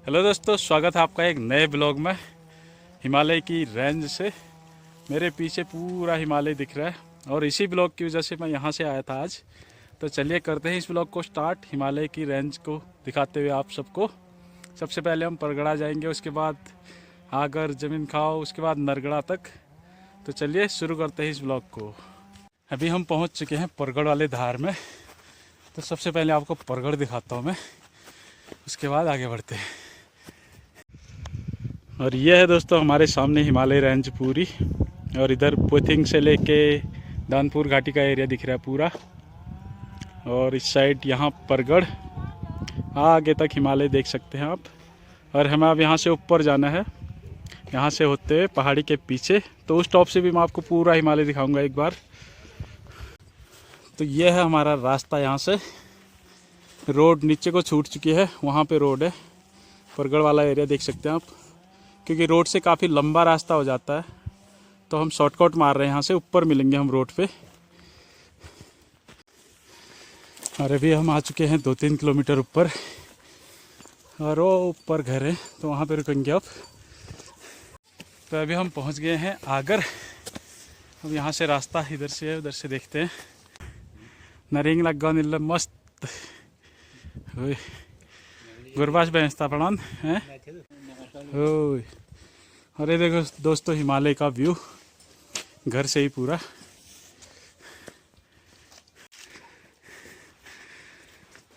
Hello दोस्तों, स्वागत है आपका एक नए ब्लॉग में। हिमालय की रेंज से मेरे पीछे पूरा हिमालय दिख रहा है और इसी ब्लॉग की वजह से मैं यहाँ से आया था आज। तो चलिए करते हैं इस ब्लॉग को स्टार्ट, हिमालय की रेंज को दिखाते हुए आप सबको। सबसे पहले हम परगड़ा जाएंगे, उसके बाद आगर, जमीन खाओ, उसके बाद नरगड़ा तक। तो चलिए शुरू करते हैं इस ब्लॉग को। अभी हम पहुँच चुके हैं परगड़ वाले धार में। तो सबसे पहले आपको परगड़ दिखाता हूँ मैं, उसके बाद आगे बढ़ते हैं। और ये है दोस्तों हमारे सामने हिमालय रेंज पूरी, और इधर पुथिंग से लेके दानपुर घाटी का एरिया दिख रहा है पूरा। और इस साइड यहाँ परगढ़, आगे तक हिमालय देख सकते हैं आप। और हमें अब यहाँ से ऊपर जाना है, यहाँ से होते हुए पहाड़ी के पीछे। तो उस टॉप से भी मैं आपको पूरा हिमालय दिखाऊंगा एक बार। तो ये है हमारा रास्ता, यहाँ से रोड नीचे को छूट चुकी है, वहाँ पे रोड है। परगढ़ वाला एरिया देख सकते हैं आप, क्योंकि रोड से काफ़ी लंबा रास्ता हो जाता है तो हम शॉर्टकट मार रहे हैं। यहाँ से ऊपर मिलेंगे हम रोड पे। और अभी हम आ चुके हैं 2-3 किलोमीटर ऊपर, और वो ऊपर घर है तो वहाँ पे रुकेंगे अब। तो अभी हम पहुँच गए हैं आगर। अब यहाँ से रास्ता इधर से है, उधर से देखते हैं। नरिंग लगा नील मस्त गुरबाज बेचता पड़ान है। अरे देखो दोस्तों, हिमालय का व्यू घर से ही पूरा।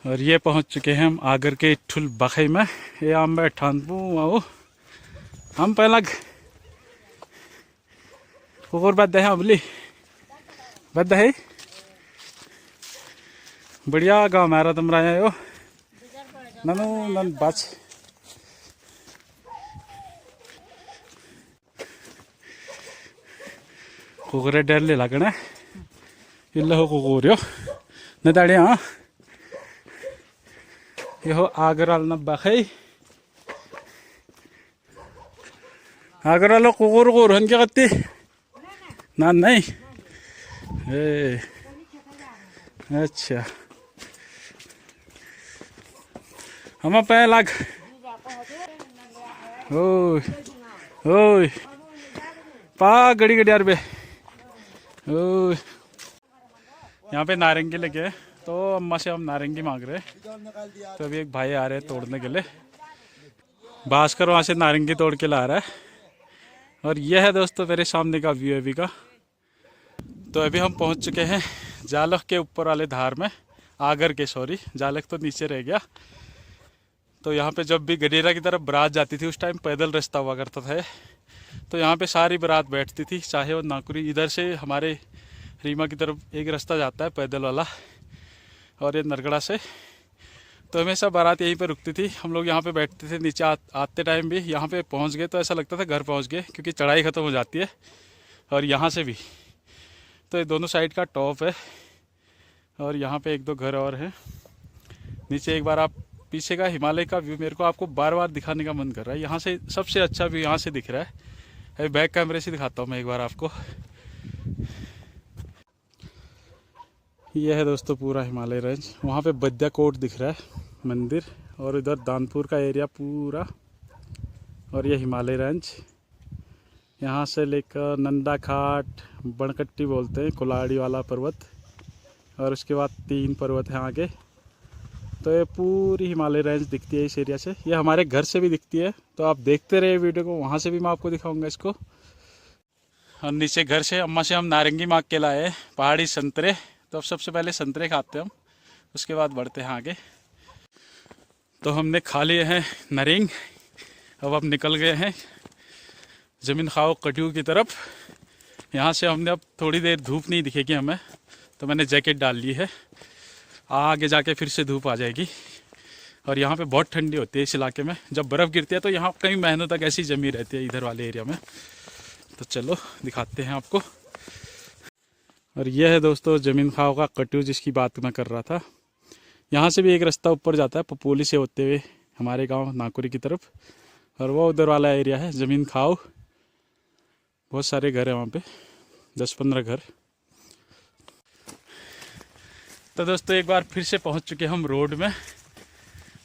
और ये पहुंच चुके हैं हम आगर के ठुल बखई में। ये आम ठानपू आओ हम पहला कुकुर बद है अबली बद है। बढ़िया गाँव मारा तुम रहा हो ननु नन बाच। कुकुरे डेरले लगने इल्ल हो कुकुर न दाड़े। हाँ ये हो आगर वाल न बखई आगर वालों कुकुर कुकुर हन क्या करती ना नहीं। ए अच्छा हम पे लग ओय ओय पा गड़ी गड़ी यार बे। ओय यहाँ पे नारंगी लगे हैं, तो अम्मा से हम नारंगी मांग रहे हैं। तो अभी एक भाई आ रहे हैं तोड़ने के लिए। भास्कर वहाँ से नारंगी तोड़ के ला रहा है। और यह है दोस्तों मेरे सामने का व्यू अभी का। तो अभी हम पहुँच चुके हैं जालख के ऊपर वाले धार में, आगर के, सॉरी जालख तो नीचे रह गया। तो यहाँ पे जब भी गडेरा की तरफ बारात जाती थी उस टाइम पैदल रास्ता हुआ करता था। तो यहाँ पे सारी बारात बैठती थी, चाहे वो नाकुरी। इधर से हमारे रीमा की तरफ एक रास्ता जाता है पैदल वाला, और ये नरगड़ा से। तो हमेशा बारात यहीं पे रुकती थी, हम लोग यहाँ पे बैठते थे। नीचे आते टाइम भी यहाँ पे पहुँच गए तो ऐसा लगता था घर पहुँच गए, क्योंकि चढ़ाई ख़त्म हो जाती है। और यहाँ से भी तो ये दोनों साइड का टॉप है। और यहाँ पे 1-2 घर और हैं नीचे। एक बार आप पीछे का हिमालय का व्यू मेरे को आपको बार बार दिखाने का मन कर रहा है। यहाँ से सबसे अच्छा व्यू यहाँ से दिख रहा है। अभी बैक कैमरे से दिखाता हूँ मैं एक बार आपको। यह है दोस्तों पूरा हिमालय रेंज। वहाँ पे बद्या कोट दिख रहा है मंदिर, और इधर दानपुर का एरिया पूरा। और ये हिमालय रेंज यहाँ से लेकर नंदा खाट, बनकट्टी बोलते हैं, कुलाड़ी वाला पर्वत, और उसके बाद 3 पर्वत हैं आगे। तो ये पूरी हिमालय रेंज दिखती है इस एरिया से। ये हमारे घर से भी दिखती है, तो आप देखते रहे वीडियो को, वहाँ से भी मैं आपको दिखाऊंगा इसको। और नीचे घर से अम्मा से हम नारंगी मांग के लाए, पहाड़ी संतरे। तो अब सबसे पहले संतरे खाते हैं हम, उसके बाद बढ़ते हैं आगे। तो हमने खा लिए हैं नरिंग, अब निकल गए हैं ज़मीन खाओ कटियू की तरफ। यहाँ से हमने अब थोड़ी देर धूप नहीं दिखेगी हमें, तो मैंने जैकेट डाल ली है। आगे जाके फिर से धूप आ जाएगी। और यहाँ पे बहुत ठंडी होती है इस इलाके में, जब बर्फ़ गिरती है तो यहाँ कई महीनों तक ऐसी जमी रहती है इधर वाले एरिया में। तो चलो दिखाते हैं आपको। और यह है दोस्तों ज़मीन खाओ का कटियू, जिसकी बात मैं कर रहा था। यहाँ से भी एक रास्ता ऊपर जाता है पपोली से होते हुए हमारे गांव नाकुरी की तरफ, और वो उधर वाला एरिया है ज़मीन खाओ। बहुत सारे घर हैं वहाँ पे, 10-15 घर। तो दोस्तों एक बार फिर से पहुँच चुके हम रोड में।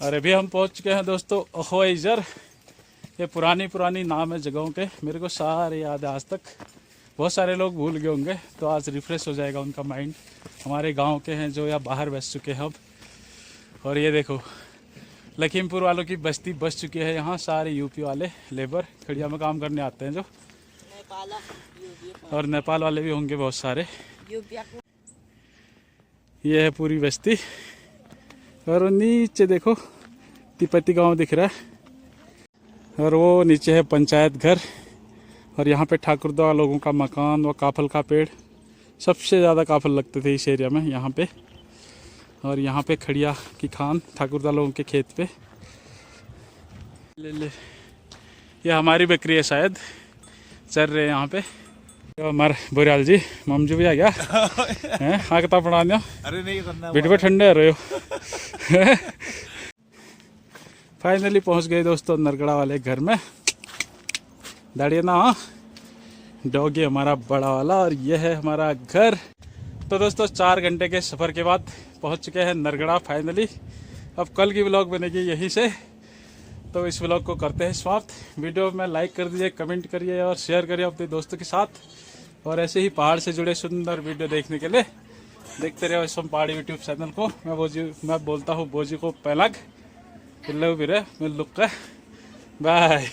और अभी हम पहुंच चुके हैं दोस्तों अहोइजर। ये पुरानी नाम है जगहों के, मेरे को सारे याद है आज तक। बहुत सारे लोग भूल गए होंगे, तो आज रिफ्रेश हो जाएगा उनका माइंड। हमारे गांव के हैं जो या बाहर बस चुके हैं अब। और ये देखो लखीमपुर वालों की बस्ती बस चुकी है यहाँ। सारे यूपी वाले लेबर खड़िया में काम करने आते हैं जो, और नेपाल वाले भी होंगे बहुत सारे। ये है पूरी बस्ती। और नीचे देखो तिपत्ती गांव दिख रहा है, और वो नीचे है पंचायत घर। और यहाँ पे ठाकुरद्वारा लोगों का मकान व काफल का पेड़, सबसे ज़्यादा काफल लगते थे इस एरिया में यहाँ पे। और यहाँ पे खड़िया की खान ठाकुरद्वारा लोगों के खेत पे। ले ये हमारी बकरी है शायद, चल रहे हैं यहाँ पे। तो हमारे बोरियाल जी ममजू भी आ गया हैं, हाँ कितना पढ़ा दिया। अरे नहीं करना, बीट पे ठंडे रहे हो। फाइनली पहुँच गए दोस्तों नरगड़ा वाले घर में। दाड़िए ना, डॉगी हमारा बड़ा वाला, और ये है हमारा घर। तो दोस्तों 4 घंटे के सफ़र के बाद पहुंच चुके हैं नरगड़ा फाइनली। अब कल की व्लॉग बनेगी यहीं से, तो इस व्लॉग को करते हैं समाप्त। वीडियो में लाइक कर दीजिए, कमेंट करिए और शेयर करिए अपने दोस्तों के साथ। और ऐसे ही पहाड़ से जुड़े सुंदर वीडियो देखने के लिए देखते रहो इस पहाड़ी यूट्यूब चैनल को। मैं बोलता हूँ बोजी को पैलग, मिल लुक बाय।